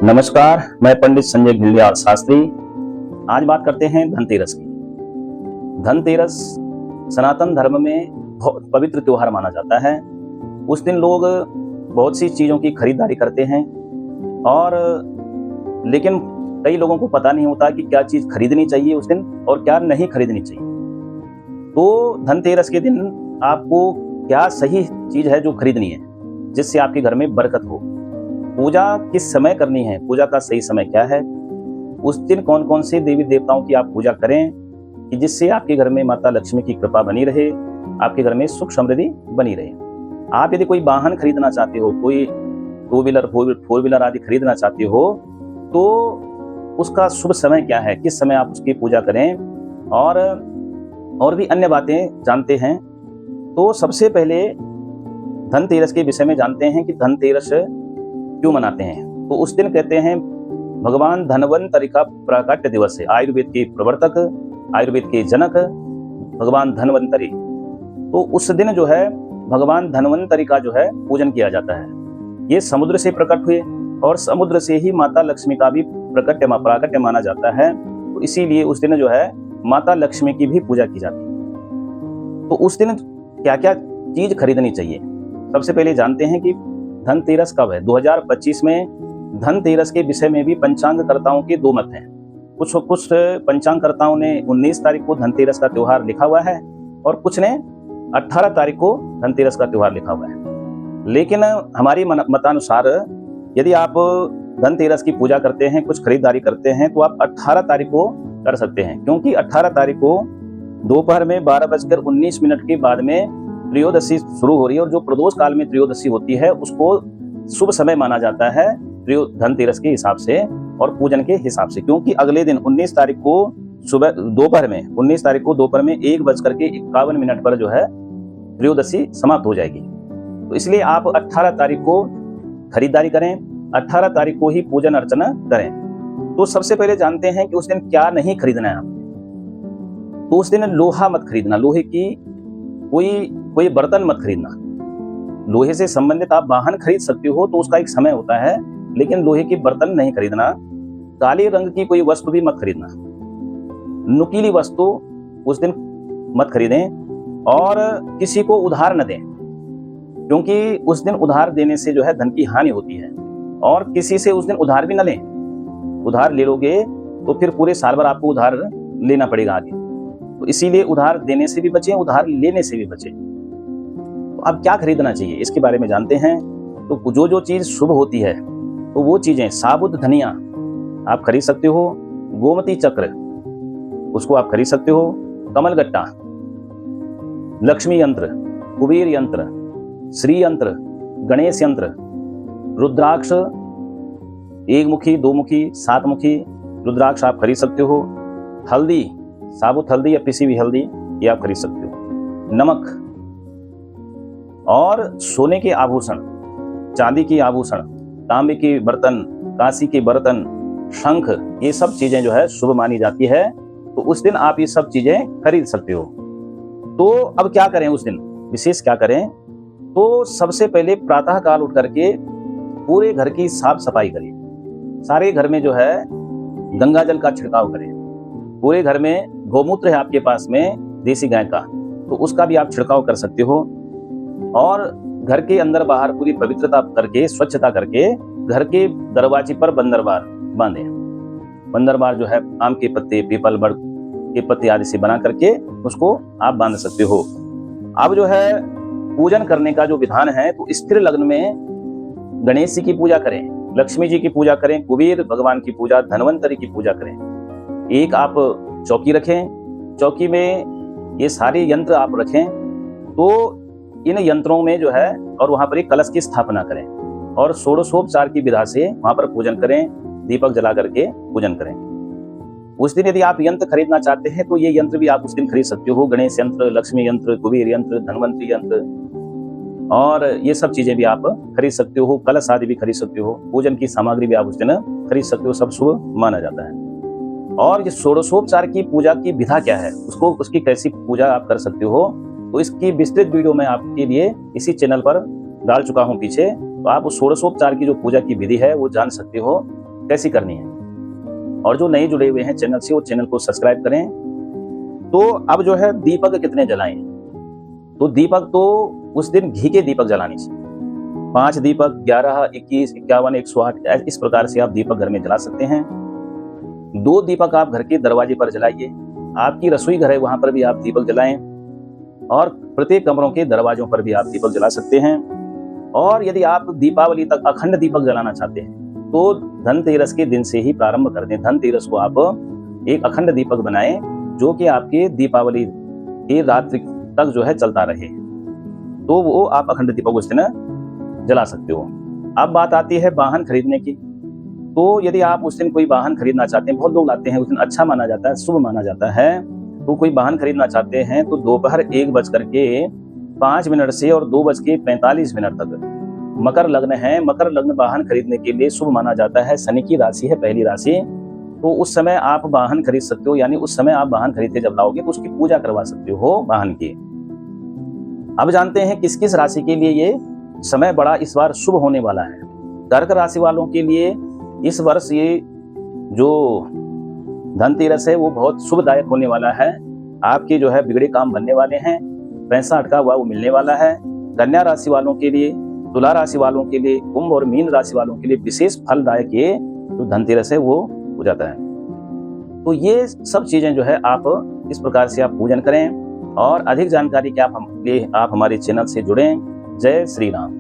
नमस्कार, मैं पंडित संजय घिल्डियाल शास्त्री। आज बात करते हैं धनतेरस की। धनतेरस सनातन धर्म में बहुत पवित्र त्योहार माना जाता है। उस दिन लोग बहुत सी चीज़ों की खरीदारी करते हैं और लेकिन कई लोगों को पता नहीं होता कि क्या चीज़ खरीदनी चाहिए उस दिन और क्या नहीं खरीदनी चाहिए। तो धनतेरस के दिन आपको क्या सही चीज़ है जो खरीदनी है जिससे आपके घर में बरकत हो। पूजा किस समय करनी है, पूजा का सही समय क्या है, उस दिन कौन कौन से देवी देवताओं की आप पूजा करें कि जिससे आपके घर में माता लक्ष्मी की कृपा बनी रहे, आपके घर में सुख समृद्धि बनी रहे। आप यदि कोई वाहन खरीदना चाहते हो, कोई टू व्हीलर फोर व्हीलर आदि खरीदना चाहते हो, तो उसका शुभ समय क्या है, किस समय आप उसकी पूजा करें और भी अन्य बातें जानते हैं। तो सबसे पहले धनतेरस के विषय में जानते हैं कि धनतेरस क्यों मनाते हैं। तो उस दिन कहते हैं भगवान धन्वंतरि का प्राकट्य दिवस है। आयुर्वेद के प्रवर्तक, आयुर्वेद के जनक भगवान धन्वंतरि। तो उस दिन जो है भगवान धन्वंतरि का जो है पूजन किया जाता है। ये समुद्र से प्रकट हुए और समुद्र से ही माता लक्ष्मी का भी प्राकट्य माना जाता है। तो इसीलिए उस दिन जो है माता लक्ष्मी की भी पूजा की जाती है। तो उस दिन क्या क्या चीज खरीदनी चाहिए, सबसे पहले जानते हैं कि धनतेरस कब है। 2025 में धनतेरस के विषय में भी पंचांगकर्ताओं के दो मत हैं। कुछ पंचांगकर्ताओं ने 19 तारीख को धनतेरस का त्योहार लिखा हुआ है और कुछ ने 18 तारीख को धनतेरस का त्योहार लिखा हुआ है। लेकिन हमारी मतानुसार यदि आप धनतेरस की पूजा करते हैं, कुछ खरीदारी करते हैं, तो आप 18 तारीख को कर सकते हैं, क्योंकि 18 तारीख को दोपहर में 12:19 के बाद में त्रयोदशी शुरू हो रही है और जो प्रदोष काल में त्रयोदशी होती है उसको शुभ समय माना जाता है धनतेरस के हिसाब से और पूजन के हिसाब से। क्योंकि अगले दिन 19 तारीख को दोपहर में 1:51 पर जो है त्रयोदशी समाप्त हो जाएगी। तो इसलिए आप 18 तारीख को खरीदारी करें, 18 तारीख को ही पूजन अर्चना करें। तो सबसे पहले जानते हैं कि उस दिन क्या नहीं खरीदना है आपको। तो उस दिन लोहा मत खरीदना, लोहे की कोई बर्तन मत खरीदना। लोहे से संबंधित आप वाहन खरीद सकते हो तो उसका एक समय होता है, लेकिन लोहे के बर्तन नहीं खरीदना। काले रंग की कोई वस्तु भी मत खरीदना, नुकीली वस्तु उस दिन मत खरीदें और किसी को उधार न दें, क्योंकि उस दिन उधार देने से जो है धन की हानि होती है। और किसी से उस दिन उधार भी न लें। उधार ले लोगे तो फिर पूरे साल भर आपको उधार लेना पड़ेगा आगे। तो इसीलिए उधार देने से भी बचें, उधार लेने से भी बचें। तो अब क्या खरीदना चाहिए इसके बारे में जानते हैं। तो जो चीज शुभ होती है तो वो चीजें, साबुत धनिया आप खरीद सकते हो, गोमती चक्र उसको आप खरीद सकते हो, कमल गट्टा, लक्ष्मी यंत्र, कुबेर यंत्र, श्री यंत्र, गणेश यंत्र, रुद्राक्ष, एक मुखी, दो मुखी, 7 मुखी रुद्राक्ष आप खरीद सकते हो। हल्दी, साबुत हल्दी या पिसी हुई हल्दी ये आप खरीद सकते हो। नमक और सोने के आभूषण, चांदी के आभूषण, तांबे के बर्तन, कांसी के बर्तन, शंख, ये सब चीजें जो है शुभ मानी जाती है। तो उस दिन आप ये सब चीजें खरीद सकते हो। तो अब क्या करें उस दिन, विशेष क्या करें। तो सबसे पहले प्रातः काल उठ करके पूरे घर की साफ सफाई करें। सारे घर में जो है गंगा जल का छिड़काव करें। पूरे घर में गौमूत्र है आपके पास में देसी गाय का, तो उसका भी आप छिड़काव कर सकते हो। और घर के अंदर बाहर पूरी पवित्रता करके, स्वच्छता करके घर के दरवाजे पर बंदरबार बांधे। बंदरबार जो है आम के पत्ते, पीपल, बड़ के पत्ते आदि से बना करके उसको आप बांध सकते हो। अब जो है पूजन करने का जो विधान है, तो स्थिर लग्न में गणेश जी की पूजा करें, लक्ष्मी जी की पूजा करें, कुबेर भगवान की पूजा, धन्वंतरि की पूजा करें। एक आप चौकी रखें, चौकी में ये सारे यंत्र आप रखें। तो इन यंत्रों में जो है और वहां पर एक कलश की स्थापना करें और षोडशोपचार की विधा से वहां पर पूजन करें, दीपक जला करके पूजन करें। उस दिन यदि आप यंत्र खरीदना चाहते हैं तो ये यंत्र भी आप उस दिन खरीद सकते हो। गणेश यंत्र, लक्ष्मी यंत्र, कुबेर यंत्र, धन्वंतरि यंत्र और ये सब चीजें भी आप खरीद सकते हो। कलश आदि भी खरीद सकते हो। पूजन की सामग्री भी आप उस दिन खरीद सकते हो। सब शुभ माना जाता है। और ये षोडशोपचार की पूजा की विधा क्या है, उसकी कैसी पूजा आप कर सकते हो, तो इसकी विस्तृत वीडियो मैं आपके लिए इसी चैनल पर डाल चुका हूं पीछे। तो आप उस षोडशोपचार की जो पूजा की विधि है वो जान सकते हो। कैसी करनी है। और जो नए जुड़े हुए हैं चैनल से, वो चैनल को सब्सक्राइब करें। तो अब जो है दीपक कितने जलाएं, तो दीपक तो उस दिन घी के दीपक जलाने चाहिए। 5 दीपक, 11, 21, 51, 108 इस प्रकार से आप दीपक घर में जला सकते हैं। 2 दीपक आप घर के दरवाजे पर जलाइए। आपकी रसोई घर है, वहां पर भी आप दीपक जलाएं। और प्रत्येक कमरों के दरवाजों पर भी आप दीपक जला सकते हैं। और यदि आप दीपावली तक अखंड दीपक जलाना चाहते हैं तो धनतेरस के दिन से ही प्रारंभ कर दें। धनतेरस को आप एक अखंड दीपक बनाएं जो कि आपके दीपावली की रात्रि तक जो है चलता रहे, तो वो आप अखंड दीपक उस दिन जला सकते हो। अब बात आती है वाहन खरीदने की। तो यदि आप उस दिन कोई वाहन खरीदना चाहते हैं, बहुत लोग लाते हैं, उस दिन अच्छा माना जाता है, शुभ माना जाता है, तो कोई वाहन खरीदना चाहते हैं तो दोपहर 1:05 से और 2:45 तक मकर लग्न है। मकर लग्न वाहन खरीदने के लिए शुभ माना जाता है। शनि की राशि है पहली राशि, तो उस समय आप वाहन खरीद सकते हो। यानी उस समय आप वाहन खरीदते जब लाओगे तो उसकी पूजा करवा सकते हो वाहन की। अब जानते हैं किस किस राशि के लिए ये समय बड़ा इस बार शुभ होने वाला है। कर्क राशि वालों के लिए इस वर्ष ये जो धनतेरस है वो बहुत शुभदायक होने वाला है। आपके जो है बिगड़े काम बनने वाले हैं, पैसा अटका हुआ वो मिलने वाला है। कन्या राशि वालों के लिए, तुला राशि वालों के लिए, कुंभ और मीन राशि वालों के लिए विशेष फलदायक ये जो धनतेरस है वो हो जाता है। तो ये सब चीजें जो है आप इस प्रकार से आप पूजन करें। और अधिक जानकारी के आप हमारे चैनल से जुड़ें। जय श्री राम।